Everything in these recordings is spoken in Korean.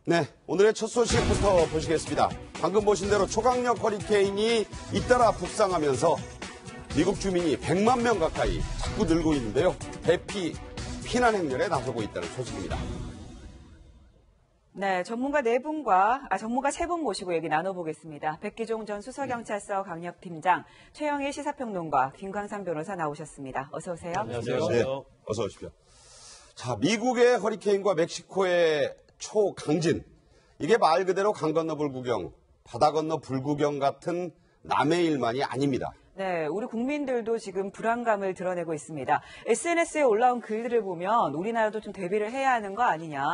네, 오늘의 첫 소식부터 보시겠습니다. 방금 보신 대로 초강력 허리케인이 잇따라 북상하면서 미국 주민이 100만 명 가까이 자꾸 늘고 있는데요. 대피 피난 행렬에 나서고 있다는 소식입니다. 네, 전문가 세 분 모시고 얘기 나눠보겠습니다. 백기종 전 수서경찰서 강력팀장, 최영일 시사평론가, 김광삼 변호사 나오셨습니다. 어서 오세요. 안녕하세요. 네, 어서 오십시오. 자, 미국의 허리케인과 멕시코의 초강진. 이게 말 그대로 강 건너 불구경, 바다 건너 불구경 같은 남의 일만이 아닙니다. 네, 우리 국민들도 지금 불안감을 드러내고 있습니다. SNS에 올라온 글들을 보면 우리나라도 좀 대비를 해야 하는 거 아니냐.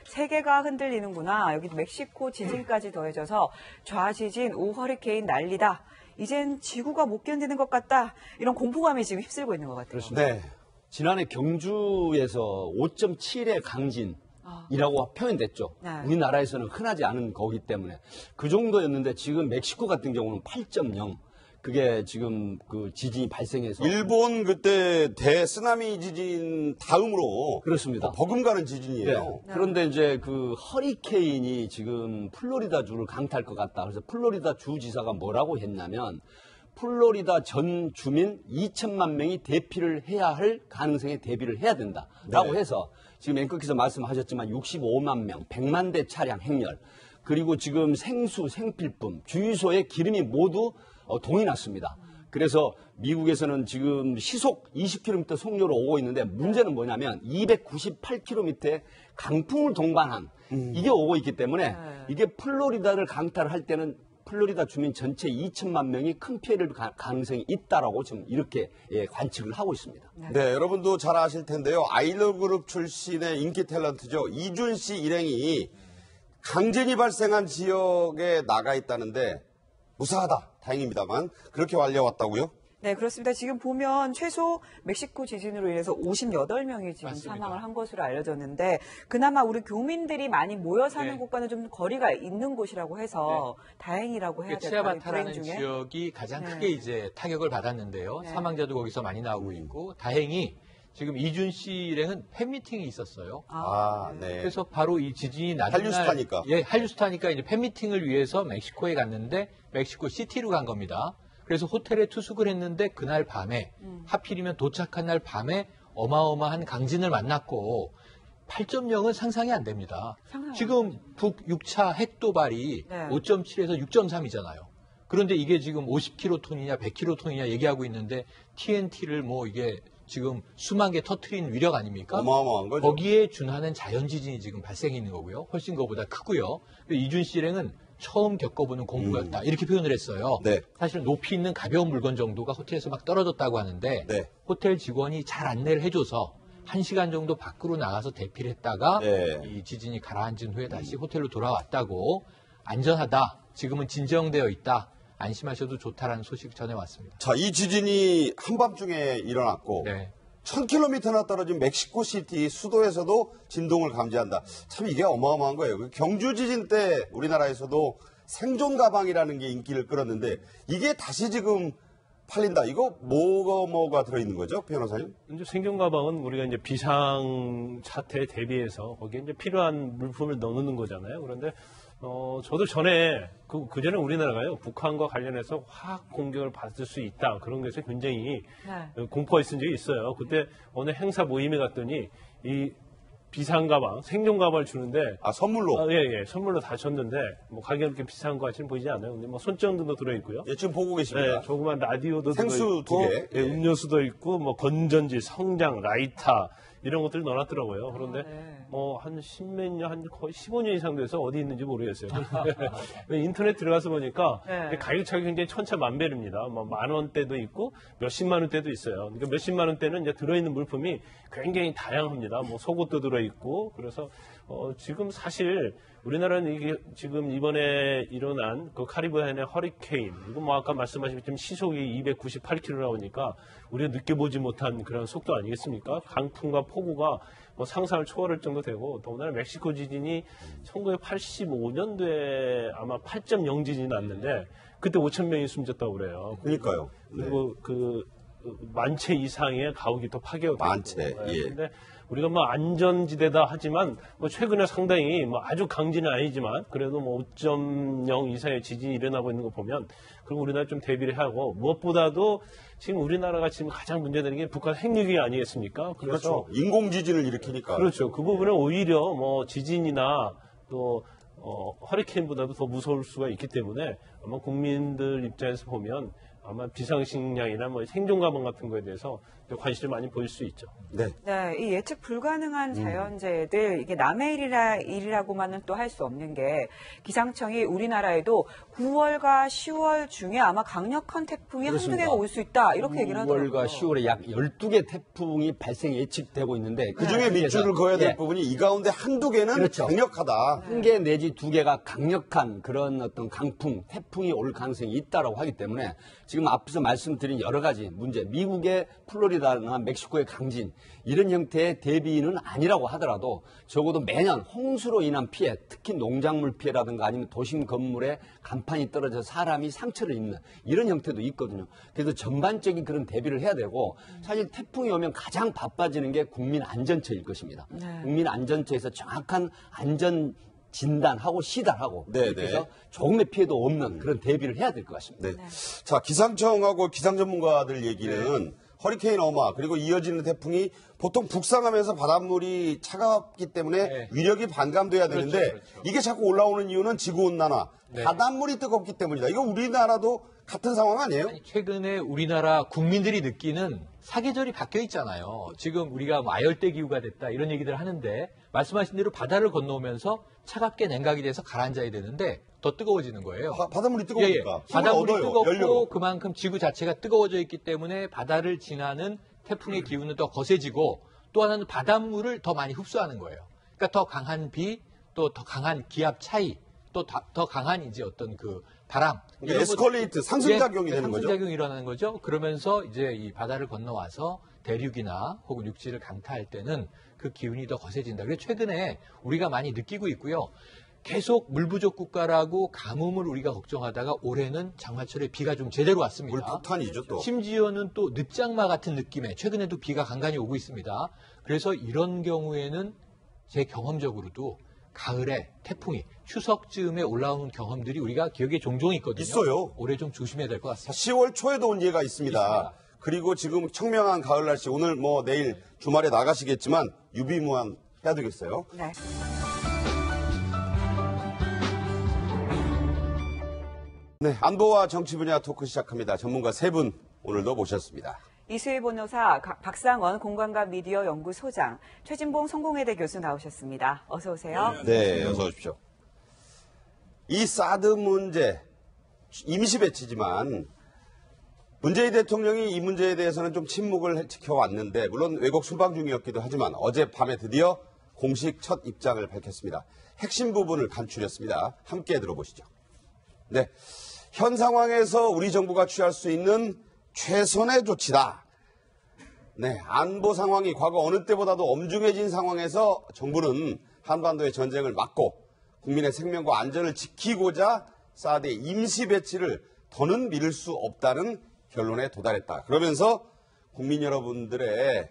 세계가 흔들리는구나. 여기 멕시코 지진까지 더해져서 좌지진, 5허리케인 난리다. 이젠 지구가 못 견디는 것 같다. 이런 공포감이 지금 휩쓸고 있는 것 같아요. 그렇습니다. 네. 지난해 경주에서 5.7의 강진이라고 표현됐죠. 네. 우리나라에서는 흔하지 않은 거기 때문에 그 정도였는데 지금 멕시코 같은 경우는 8.0. 그게 지금 그 지진이 발생해서 일본 그때 대쓰나미 지진 다음으로 그렇습니다. 버금가는 지진이에요. 네. 그런데 이제 그 허리케인이 지금 플로리다 주를 강타할 것 같다. 그래서 플로리다 주 지사가 뭐라고 했냐면 플로리다 전 주민 2천만 명이 대피를 해야 할 가능성에 대비를 해야 된다라고 해서 지금 앵커께서 말씀하셨지만 65만 명, 100만 대 차량 행렬, 그리고 지금 생수, 생필품, 주유소에 기름이 모두 동이 났습니다. 그래서 미국에서는 지금 시속 20km 속력으로 오고 있는데 문제는 뭐냐면 298km의 강풍을 동반한 이게 오고 있기 때문에 이게 플로리다를 강타를 할 때는 플로리다 주민 전체 2천만 명이 큰 피해를 가능성이 있다라고 지금 이렇게 관측을 하고 있습니다. 네, 여러분도 잘 아실 텐데요. 아이돌 그룹 출신의 인기 탤런트죠. 이준 씨 일행이 강진이 발생한 지역에 나가 있다는데 무사하다. 다행입니다만 그렇게 알려왔다고요? 네, 그렇습니다. 지금 보면 최소 멕시코 지진으로 인해서 58명이 지금 맞습니다. 사망을 한 것으로 알려졌는데 그나마 우리 교민들이 많이 모여 사는 네. 곳과는 좀 거리가 있는 곳이라고 해서 다행이라고 해야 될까요? 치아바타라는 불행 중에. 지역이 가장 네. 크게 이제 타격을 받았는데요. 네. 사망자도 거기서 많이 나오고 있고 다행히 지금 이준 씨 일행은 팬미팅이 있었어요. 네. 그래서 바로 이 지진이 나는 한류스타니까. 날, 한류스타니까 이제 팬미팅을 위해서 멕시코에 갔는데 멕시코 시티로 간 겁니다. 그래서 호텔에 투숙을 했는데 그날 밤에 하필이면 도착한 날 밤에 어마어마한 강진을 만났고 8.0은 상상이 안 됩니다. 지금 북 6차 핵도발이 네. 5.7에서 6.3이잖아요. 그런데 이게 지금 50킬로톤이냐 100킬로톤이냐 얘기하고 있는데 TNT를 뭐 이게 지금 수만 개 터트린 위력 아닙니까? 어마어마한 거죠. 거기에 준하는 자연지진이 지금 발생해 있는 거고요. 훨씬 그거보다 크고요. 이준 씨 일행은 처음 겪어보는 공부였다. 이렇게 표현을 했어요. 네. 사실 높이 있는 가벼운 물건 정도가 호텔에서 막 떨어졌다고 하는데 네. 호텔 직원이 잘 안내를 해줘서 1시간 정도 밖으로 나가서 대피를 했다가 네. 이 지진이 가라앉은 후에 다시 호텔로 돌아왔다고 안전하다. 지금은 진정되어 있다. 안심하셔도 좋다라는 소식 전해왔습니다. 자, 이 지진이 한밤중에 일어났고 네. 1000km나 떨어진 멕시코시티 수도에서도 진동을 감지한다. 참 이게 어마어마한 거예요. 그 경주 지진 때 우리나라에서도 생존 가방이라는 게 인기를 끌었는데 이게 다시 지금 팔린다. 이거 뭐가 들어있는 거죠, 변호사님? 이제 생존 가방은 우리가 이제 비상 사태에 대비해서 거기에 이제 필요한 물품을 넣는 거잖아요. 그런데 저도 전에 그전에 우리나라가요 북한과 관련해서 화학 공격을 받을 수 있다 그런 것에 굉장히 공포가 있은 적이 있어요. 그때 어느 행사 모임에 갔더니 이 비상 가방, 생존 가방을 주는데 선물로? 예, 선물로 다 줬는데 뭐 가격이 그렇게 비싼 것 같이는 보이지 않아요. 근데 뭐 손정등도 들어있고요. 예, 지금 보고 계십니다. 네, 조그만 라디오도 생수 들어있고, 2개. 예, 음료수도 있고, 뭐 건전지, 성장, 라이터 이런 것들을 넣어놨더라고요. 그런데 뭐 한 십몇 년, 한 거의 15년 이상 돼서 어디 있는지 모르겠어요. 인터넷 들어가서 보니까 가격 차이 굉장히 천차만별입니다. 뭐 10,000원대도 있고 몇십만 원대도 있어요. 그러니까 몇십만 원대는 이제 들어있는 물품이 굉장히 다양합니다. 뭐 속옷도 들어있고 그래서 지금 사실 우리나라는 이게 지금 이번에 일어난 그 카리브해안의 허리케인, 이거 뭐 아까 말씀하신 지금 시속이 298km 나오니까 우리가 느껴보지 못한 그런 속도 아니겠습니까? 강풍과 폭우가 뭐 상상을 초월할 정도 되고, 더군다나 멕시코 지진이 1985년도에 아마 8.0 지진이 났는데 그때 5,000명이 숨졌다고 그래요. 그러니까요. 그리고 그 10,000채 이상의 가옥이 또 파괴가 됐고. 만채, 예. 근데 우리가 뭐 안전지대다 하지만 뭐 최근에 상당히 뭐 아주 강진은 아니지만 그래도 뭐 5.0 이상의 지진이 일어나고 있는 거 보면 그럼 우리나라 좀 대비를 하고 무엇보다도 지금 우리나라가 지금 가장 문제되는 게 북한 핵위기 아니겠습니까? 그래서 그렇죠. 인공지진을 일으키니까. 그렇죠. 그 부분은 오히려 뭐 지진이나 또 허리케인보다도 더 무서울 수가 있기 때문에 아마 국민들 입장에서 보면 아마 비상식량이나 뭐 생존 가방 같은 거에 대해서 관심을 많이 보일 수 있죠. 네. 네, 이 예측 불가능한 자연재해들 이게 남의 일이라고만은 또 할 수 없는 게 기상청이 우리나라에도 9월과 10월 중에 아마 강력한 태풍이 한두 개가 올 수 있다 이렇게 얘기를 하더라고요. 9월과 10월에 약 12개 태풍이 발생 예측되고 있는데 그중에 밑줄을 그어야 될 예. 부분이 이 가운데 한두 개는 그렇죠. 강력하다. 한 개 내지 두 개가 강력한 그런 어떤 강풍, 태풍이 올 가능성이 있다라고 하기 때문에 지금 앞서 말씀드린 여러 가지 문제, 미국의 플로리다나 멕시코의 강진 이런 형태의 대비는 아니라고 하더라도 적어도 매년 홍수로 인한 피해, 특히 농작물 피해라든가 아니면 도심 건물에 간판이 떨어져 사람이 상처를 입는 이런 형태도 있거든요. 그래서 전반적인 그런 대비를 해야 되고 사실 태풍이 오면 가장 바빠지는 게 국민 안전처일 것입니다. 국민 안전처에서 정확한 안전 진단하고 시달하고 네, 그래서 네. 조금의 피해도 없는 그런 대비를 해야 될 것 같습니다. 네. 자, 기상청하고 기상 전문가들 얘기는 허리케인 어마 그리고 이어지는 태풍이 보통 북상하면서 바닷물이 차갑기 때문에 네. 위력이 반감돼야 되는데 그렇죠. 이게 자꾸 올라오는 이유는 지구온난화, 바닷물이 뜨겁기 때문이다. 이거 우리나라도 같은 상황 아니에요? 아니, 최근에 우리나라 국민들이 느끼는 사계절이 바뀌어 있잖아요. 지금 우리가 뭐 아열대 기후가 됐다 이런 얘기들 하는데 말씀하신 대로 바다를 건너오면서 차갑게 냉각이 돼서 가라앉아야 되는데 더 뜨거워지는 거예요. 바닷물이 뜨거우니까 힘을 바닷물이 얻어요, 뜨겁고 연료로. 그만큼 지구 자체가 뜨거워져 있기 때문에 바다를 지나는 태풍의 기운은 더 거세지고 또 하나는 바닷물을 더 많이 흡수하는 거예요. 그러니까 더 강한 비, 또 더 강한 기압 차이, 또 더 강한 이제 어떤 그 바람. 그러니까 에스컬레이트, 상승작용이 되는 거죠? 상승작용이 일어나는 거죠. 그러면서 이제 이 바다를 건너와서 대륙이나 혹은 육지를 강타할 때는 그 기운이 더 거세진다. 그래서 최근에 우리가 많이 느끼고 있고요. 계속 물 부족 국가라고 가뭄을 우리가 걱정하다가 올해는 장마철에 비가 좀 제대로 왔습니다. 물폭탄이죠 또. 심지어는 또 늦장마 같은 느낌의 최근에도 비가 간간히 오고 있습니다. 그래서 이런 경우에는 제 경험적으로도 가을에 태풍이 추석쯤에 올라오는 경험들이 우리가 기억에 종종 있거든요. 있어요. 올해 좀 조심해야 될 것 같습니다. 10월 초에도 온 예가 있습니다. 그리고 지금 청명한 가을 날씨 오늘 뭐 내일 주말에 나가시겠지만 유비무한 해야 되겠어요. 네. 네, 안보와 정치 분야 토크 시작합니다. 전문가 세 분 오늘도 모셨습니다. 이수희 변호사, 박상원 공간과 미디어 연구소장, 최진봉 성공회대 교수 나오셨습니다. 어서 오세요. 네, 어서 오십시오. 이 사드 문제 임시 배치지만 문재인 대통령이 이 문제에 대해서는 좀 침묵을 지켜왔는데 물론 외국 순방 중이었기도 하지만 어젯밤에 드디어 공식 첫 입장을 밝혔습니다. 핵심 부분을 간추렸습니다. 함께 들어보시죠. 네, 현 상황에서 우리 정부가 취할 수 있는 최선의 조치다. 네, 안보 상황이 과거 어느 때보다도 엄중해진 상황에서 정부는 한반도의 전쟁을 막고 국민의 생명과 안전을 지키고자 사드의 임시 배치를 더는 미룰 수 없다는 결론에 도달했다. 그러면서 국민 여러분들의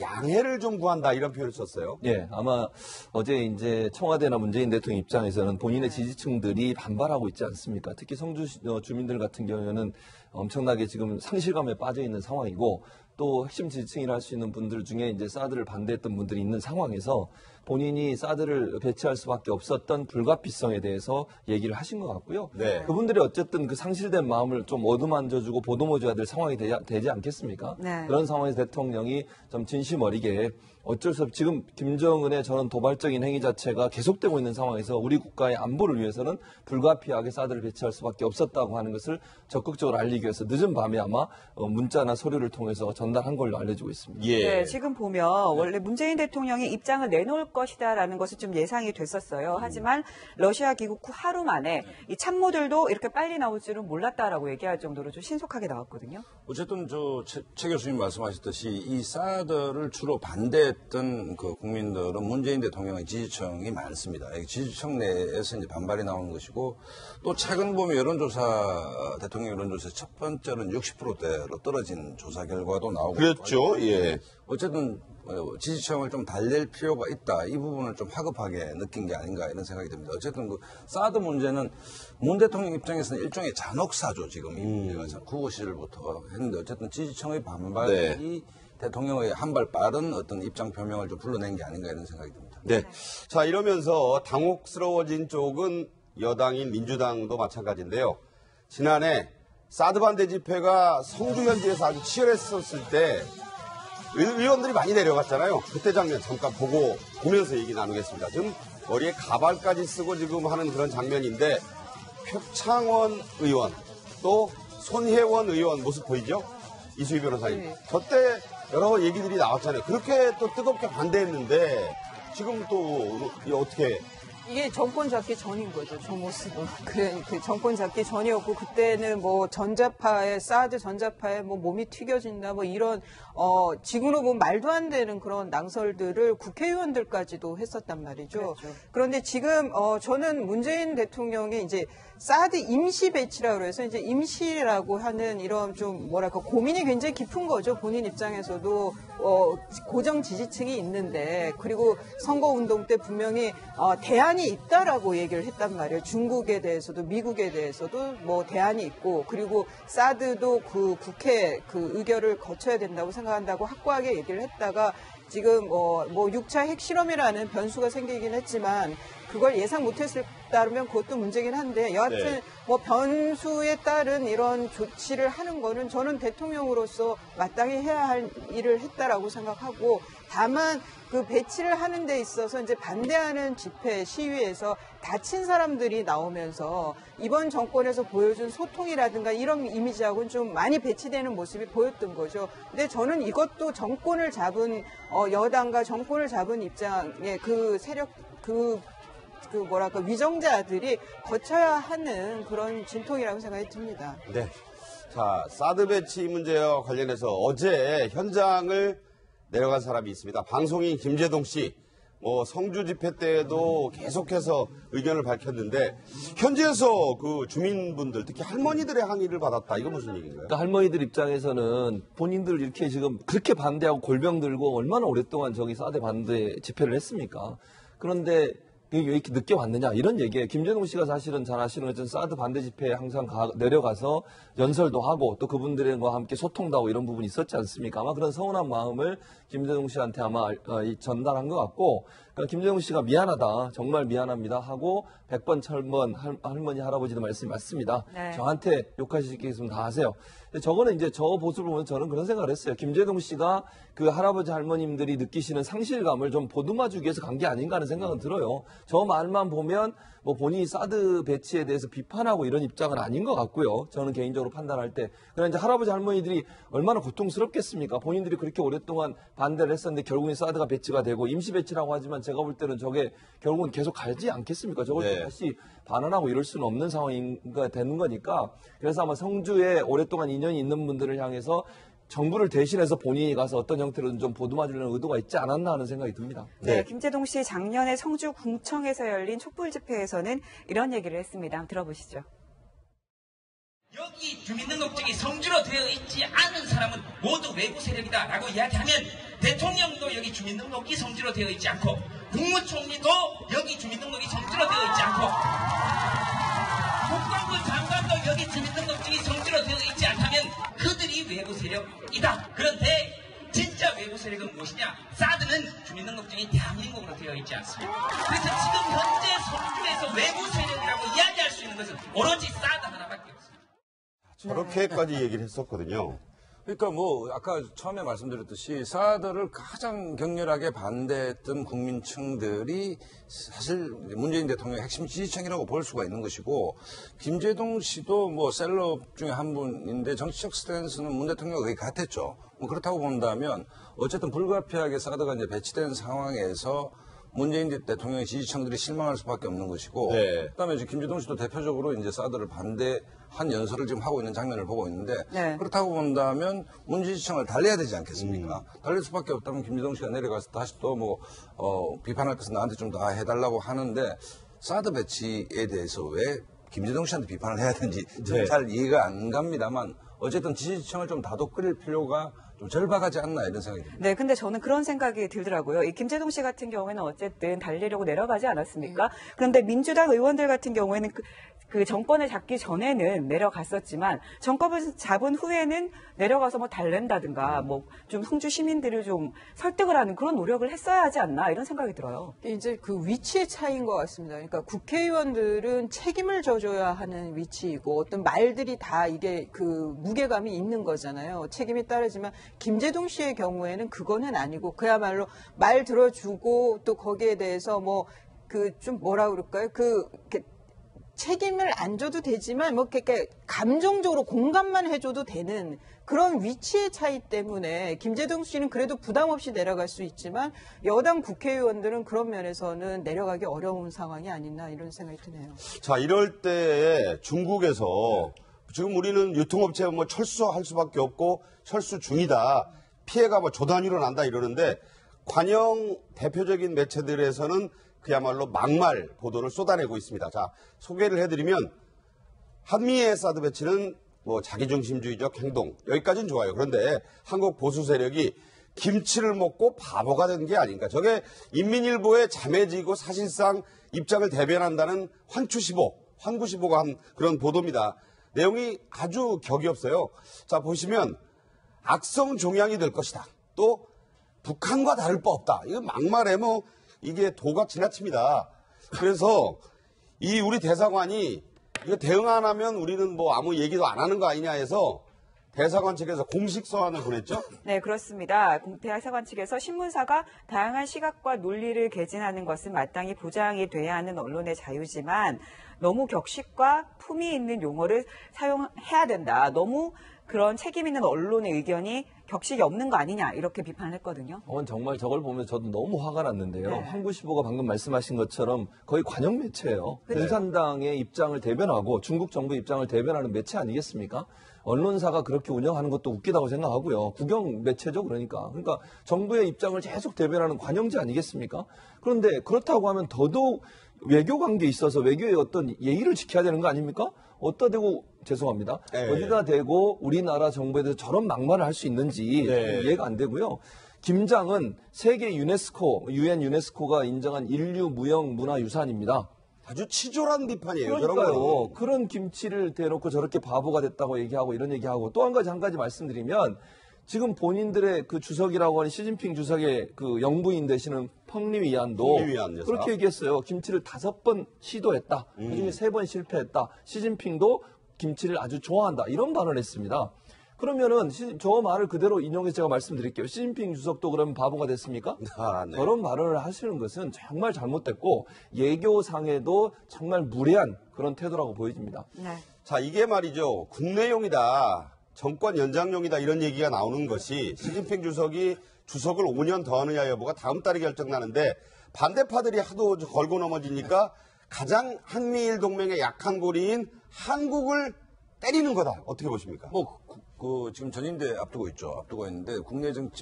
양해를 좀 구한다 이런 표현을 썼어요. 예, 아마 어제 이제 청와대나 문재인 대통령 입장에서는 본인의 지지층들이 반발하고 있지 않습니까? 특히 성주 주민들 같은 경우에는 엄청나게 지금 상실감에 빠져 있는 상황이고 또 핵심 지지층이라 할 수 있는 분들 중에 이제 사드를 반대했던 분들이 있는 상황에서 본인이 사드를 배치할 수밖에 없었던 불가피성에 대해서 얘기를 하신 것 같고요. 네. 그분들이 어쨌든 그 상실된 마음을 좀 어루만져주고 보듬어줘야 될 상황이 되지 않겠습니까? 네. 그런 상황에서 대통령이 좀 진심 어리게 어쩔 수 없이 지금 김정은의 저는 도발적인 행위 자체가 계속되고 있는 상황에서 우리 국가의 안보를 위해서는 불가피하게 사드를 배치할 수밖에 없었다고 하는 것을 적극적으로 알리기 위해서 늦은 밤에 아마 문자나 서류를 통해서 전달한 걸로 알려지고 있습니다. 예. 네, 지금 보면 원래 문재인 대통령이 입장을 내놓을 것이다라는 것은 좀 예상이 됐었어요. 하지만 러시아 귀국 후 하루 만에 이 참모들도 이렇게 빨리 나올 줄은 몰랐다라고 얘기할 정도로 좀 신속하게 나왔거든요. 어쨌든 최 교수님 말씀하셨듯이 이 사드를 주로 반대했던 그 국민들은 문재인 대통령의 지지층이 많습니다. 지지층 내에서 이제 반발이 나오는 것이고 또 최근 보면 대통령 여론조사 첫 번째는 60%대로 떨어진 조사 결과도 나오고 그렇죠. 예. 어쨌든 지지층을 좀 달랠 필요가 있다. 이 부분을 좀 화급하게 느낀 게 아닌가 이런 생각이 듭니다. 어쨌든 그 사드 문제는 문 대통령 입장에서는 일종의 잔혹사죠. 지금 이 문제가 구호 시절부터 했는데 어쨌든 지지층의 반발이 대통령의 한 발 빠른 어떤 입장 표명을 좀 불러낸 게 아닌가 이런 생각이 듭니다. 네. 자, 이러면서 당혹스러워진 쪽은 여당인 민주당도 마찬가지인데요. 지난해 사드 반대 집회가 성주 현지에서 아주 치열했었을 때 의원들이 많이 내려갔잖아요. 그때 장면 잠깐 보면서 얘기 나누겠습니다. 지금 머리에 가발까지 쓰고 지금 하는 그런 장면인데 표창원 의원 또 손혜원 의원 모습 보이죠? 이수희 변호사님. 네. 저때 여러 얘기들이 나왔잖아요. 그렇게 또 뜨겁게 반대했는데 지금 또 어떻게 이게 정권 잡기 전인 거죠, 저 모습은. 그 정권 잡기 전이었고, 그때는 뭐 전자파에, 사드 전자파에 뭐 몸이 튀겨진다, 뭐 이런, 지금으로 보면 말도 안 되는 그런 낭설들을 국회의원들까지도 했었단 말이죠. 그렇죠. 그런데 지금, 저는 문재인 대통령이 이제 사드 임시 배치라고 해서 이제 임시라고 하는 이런 좀 뭐랄까 고민이 굉장히 깊은 거죠. 본인 입장에서도, 고정 지지층이 있는데, 그리고 선거운동 때 분명히, 대안이 있다라고 얘기를 했단 말이에요. 중국에 대해서도 미국에 대해서도 뭐 대안이 있고 그리고 사드도 그 국회 그 의결을 거쳐야 된다고 생각한다고 확고하게 얘기를 했다가 지금 뭐 6차 핵실험이라는 변수가 생기긴 했지만 그걸 예상 못했다면 그것도 문제긴 한데 여하튼 네. 뭐 변수에 따른 이런 조치를 하는 거는 저는 대통령으로서 마땅히 해야 할 일을 했다라고 생각하고 다만 그 배치를 하는 데 있어서 이제 반대하는 집회 시위에서 다친 사람들이 나오면서 이번 정권에서 보여준 소통이라든가 이런 이미지하고는 좀 많이 배치되는 모습이 보였던 거죠. 근데 저는 이것도 정권을 잡은 여당과 정권을 잡은 입장의 그 세력 그 뭐랄까 위정자들이 거쳐야 하는 그런 진통이라고 생각이 듭니다. 네. 자, 사드 배치 문제와 관련해서 어제 현장을 내려간 사람이 있습니다. 방송인 김재동 씨, 성주 집회 때에도 계속해서 의견을 밝혔는데 현지에서 그 주민분들, 특히 할머니들의 항의를 받았다. 이거 무슨 얘기인가요? 그러니까 할머니들 입장에서는 본인들 이렇게 지금 그렇게 반대하고 골병 들고 얼마나 오랫동안 저기 사드 반대 집회를 했습니까? 그런데 왜 이렇게 늦게 왔느냐 이런 얘기예요. 김재동 씨가 사실은 잘 아시는 것처럼 사드 반대 집회에 항상 내려가서 연설도 하고 또 그분들과 함께 소통도 하고 이런 부분이 있었지 않습니까? 아마 그런 서운한 마음을 김재동 씨한테 아마 전달한 것 같고 그러니까 김재동 씨가 미안하다 정말 미안합니다 하고 100번 1000번 할머니 할아버지도 말씀이 맞습니다. 네. 저한테 욕하실 게 있으면 다 하세요. 저거는 이제 저 모습을 보면 저는 그런 생각을 했어요. 김재동 씨가 그 할아버지 할머님들이 느끼시는 상실감을 좀 보듬어주기 위해서 간 게 아닌가 하는 생각은 들어요. 저 말만 보면 뭐 본인이 사드 배치에 대해서 비판하고 이런 입장은 아닌 것 같고요. 저는 개인적으로 판단할 때. 그러나 이제 할아버지 할머니들이 얼마나 고통스럽겠습니까? 본인들이 그렇게 오랫동안 반대를 했었는데 결국엔 사드가 배치가 되고 임시 배치라고 하지만 제가 볼 때는 저게 결국은 계속 가지 않겠습니까? 저걸 네. 다시 반환하고 이럴 수는 없는 상황인가 되는 거니까. 그래서 아마 성주에 오랫동안 인연이 있는 분들을 향해서 정부를 대신해서 본인이 가서 어떤 형태로든 좀 보듬어주려는 의도가 있지 않았나 하는 생각이 듭니다. 네, 김재동 씨 작년에 성주 궁청에서 열린 촛불 집회에서는 이런 얘기를 했습니다. 한번 들어보시죠. 여기 주민등록증이 성주로 되어 있지 않은 사람은 모두 외부 세력이다라고 이야기하면 대통령도 여기 주민등록이 성주로 되어 있지 않고 국무총리도 여기 주민등록이 성주로 되어 있지 않고 국방부 장관도 여기 주민등록증이 성주로 되어 있지 않다면 그들이 외부 세력이다. 그런데 진짜 외부 세력은 무엇이냐? 사드는 주민등록증이 대한민국으로 되어 있지 않습니다. 그래서 지금 현재 성주에서 외부 세력이라고 이야기할 수 있는 것은 오로지 사드 하나밖에 없습니다. 저렇게까지 얘기를 했었거든요. 그러니까 아까 처음에 말씀드렸듯이 사드를 가장 격렬하게 반대했던 국민층들이 사실 문재인 대통령의 핵심 지지층이라고 볼 수가 있는 것이고 김재동 씨도 셀럽 중에 한 분인데 정치적 스탠스는 문 대통령과 거의 같았죠. 그렇다고 본다면 어쨌든 불가피하게 사드가 이제 배치된 상황에서 문재인 대통령의 지지층들이 실망할 수밖에 없는 것이고, 네. 그다음에 이제 김재동 씨도 대표적으로 이제 사드를 반대한 연설을 지금 하고 있는 장면을 보고 있는데, 네. 그렇다고 본다면 문 지지층을 달래야 되지 않겠습니까? 달랠 수밖에 없다면 김재동 씨가 내려가서 다시 또 비판할 것은 나한테 좀 더 해달라고 하는데, 사드 배치에 대해서 왜 김재동 씨한테 비판을 해야 되는지 네. 잘 이해가 안 갑니다만 어쨌든 지지층을 좀 다독거릴 필요가 좀 절박하지 않나 이런 생각이 듭니다. 네, 근데 저는 그런 생각이 들더라고요. 이 김재동 씨 같은 경우에는 어쨌든 달리려고 내려가지 않았습니까? 그런데 민주당 의원들 같은 경우에는 그 정권을 잡기 전에는 내려갔었지만 정권을 잡은 후에는 내려가서 뭐 달랜다든가 뭐 좀 성주 시민들을 좀 설득을 하는 그런 노력을 했어야 하지 않나 이런 생각이 들어요. 이제 그 위치의 차이인 것 같습니다. 그러니까 국회의원들은 책임을 져줘야 하는 위치이고 어떤 말들이 다 이게 그 무게감이 있는 거잖아요. 책임이 따르지만 김재동 씨의 경우에는 그거는 아니고 그야말로 말 들어주고 또 거기에 대해서 뭐 그 좀 뭐라 그럴까요? 책임을 안 져도 되지만 뭐 이렇게 감정적으로 공감만 해줘도 되는 그런 위치의 차이 때문에 김재동 씨는 그래도 부담 없이 내려갈 수 있지만 여당 국회의원들은 그런 면에서는 내려가기 어려운 상황이 아니나 이런 생각이 드네요. 자, 이럴 때 중국에서 지금 우리는 유통업체 뭐 철수할 수밖에 없고 철수 중이다. 피해가 뭐 조 단위로 난다 이러는데 관영 대표적인 매체들에서는 그야말로 막말 보도를 쏟아내고 있습니다. 자, 소개를 해드리면 한미의 사드 배치는 뭐 자기중심주의적 행동 여기까지는 좋아요. 그런데 한국 보수 세력이 김치를 먹고 바보가 된 게 아닌가. 저게 인민일보의 자매지고 사실상 입장을 대변한다는 환구시보가 한 그런 보도입니다. 내용이 아주 격이 없어요. 자, 보시면 악성 종양이 될 것이다. 또 북한과 다를 바 없다. 이거 막말에 뭐 이게 도가 지나칩니다. 그래서 이 우리 대사관이 이거 대응 안 하면 우리는 뭐 아무 얘기도 안 하는 거 아니냐 해서 대사관 측에서 공식 서한을 보냈죠? 네, 그렇습니다. 대사관 측에서 신문사가 다양한 시각과 논리를 개진하는 것은 마땅히 보장이 돼야 하는 언론의 자유지만 너무 격식과 품위 있는 용어를 사용해야 된다. 너무 그런 책임 있는 언론의 의견이 격식이 없는 거 아니냐 이렇게 비판을 했거든요. 정말 저걸 보면 저도 너무 화가 났는데요. 네. 한구시보가 방금 말씀하신 것처럼 거의 관영 매체예요. 그렇죠. 공산당의 입장을 대변하고 중국 정부 입장을 대변하는 매체 아니겠습니까? 언론사가 그렇게 운영하는 것도 웃기다고 생각하고요. 국영 매체죠, 그러니까. 그러니까 정부의 입장을 계속 대변하는 관영지 아니겠습니까? 그런데 그렇다고 하면 더더욱 외교 관계에 있어서 외교의 어떤 예의를 지켜야 되는 거 아닙니까? 어디다 대고 죄송합니다. 네. 어디다 대고 우리나라 정부에 대해서 저런 막말을 할 수 있는지 네. 이해가 안 되고요. 김장은 세계 유네스코, 유엔 유네스코가 인정한 인류 무형 문화유산입니다. 아주 치졸한 비판이에요. 저런 그러니까요. 거는. 그런 김치를 대놓고 저렇게 바보가 됐다고 얘기하고 이런 얘기하고 또 한 가지 말씀드리면 지금 본인들의 그 주석이라고 하는 시진핑 주석의 그 영부인 되시는 펑리위안도 펑리위안 여사. 그렇게 얘기했어요. 김치를 5번 시도했다. 그중에 3번 실패했다. 시진핑도 김치를 아주 좋아한다. 이런 발언을 했습니다. 그러면은 저 말을 그대로 인용해서 제가 말씀드릴게요. 시진핑 주석도 그러면 바보가 됐습니까? 아, 네. 저런 발언을 하시는 것은 정말 잘못됐고 예교상에도 정말 무례한 그런 태도라고 보여집니다. 네. 자, 이게 말이죠. 국내용이다. 정권 연장용이다. 이런 얘기가 나오는 것이 시진핑 주석이 주석을 5년 더 하느냐 여부가 다음 달에 결정나는데 반대파들이 하도 걸고 넘어지니까 가장 한미일 동맹의 약한 고리인 한국을 때리는 거다. 어떻게 보십니까? 지금 전임대 앞두고 있죠. 앞두고 있는데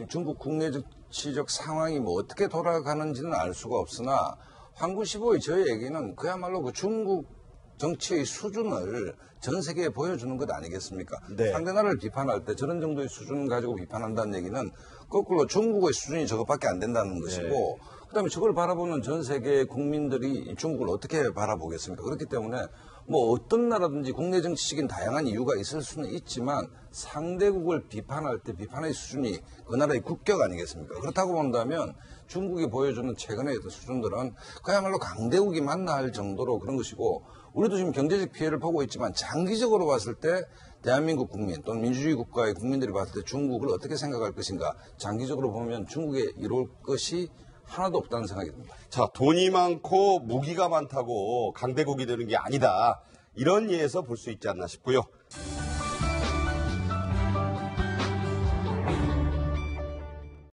중국 국내 정치적 상황이 뭐 어떻게 돌아가는지는 알 수가 없으나 환구시보의 저희 얘기는 그야말로 그 중국 정치의 수준을 전 세계에 보여주는 것 아니겠습니까? 네. 상대 나라를 비판할 때 저런 정도의 수준 가지고 비판한다는 얘기는 거꾸로 중국의 수준이 저것밖에 안 된다는 것이고 그다음에 저걸 바라보는 전 세계 국민들이 중국을 어떻게 바라보겠습니까? 그렇기 때문에 뭐 어떤 나라든지 국내 정치적인 다양한 이유가 있을 수는 있지만 상대국을 비판할 때 비판의 수준이 그 나라의 국격 아니겠습니까? 그렇다고 본다면 중국이 보여주는 최근의 수준들은 그야말로 강대국이 맞나 할 정도로 그런 것이고 우리도 지금 경제적 피해를 보고 있지만 장기적으로 봤을 때 대한민국 국민 또는 민주주의 국가의 국민들이 봤을 때 중국을 어떻게 생각할 것인가 장기적으로 보면 중국에 이룰 것이 하나도 없다는 생각이 듭니다. 자, 돈이 많고 무기가 많다고 강대국이 되는 게 아니다. 이런 예에서 볼 수 있지 않나 싶고요.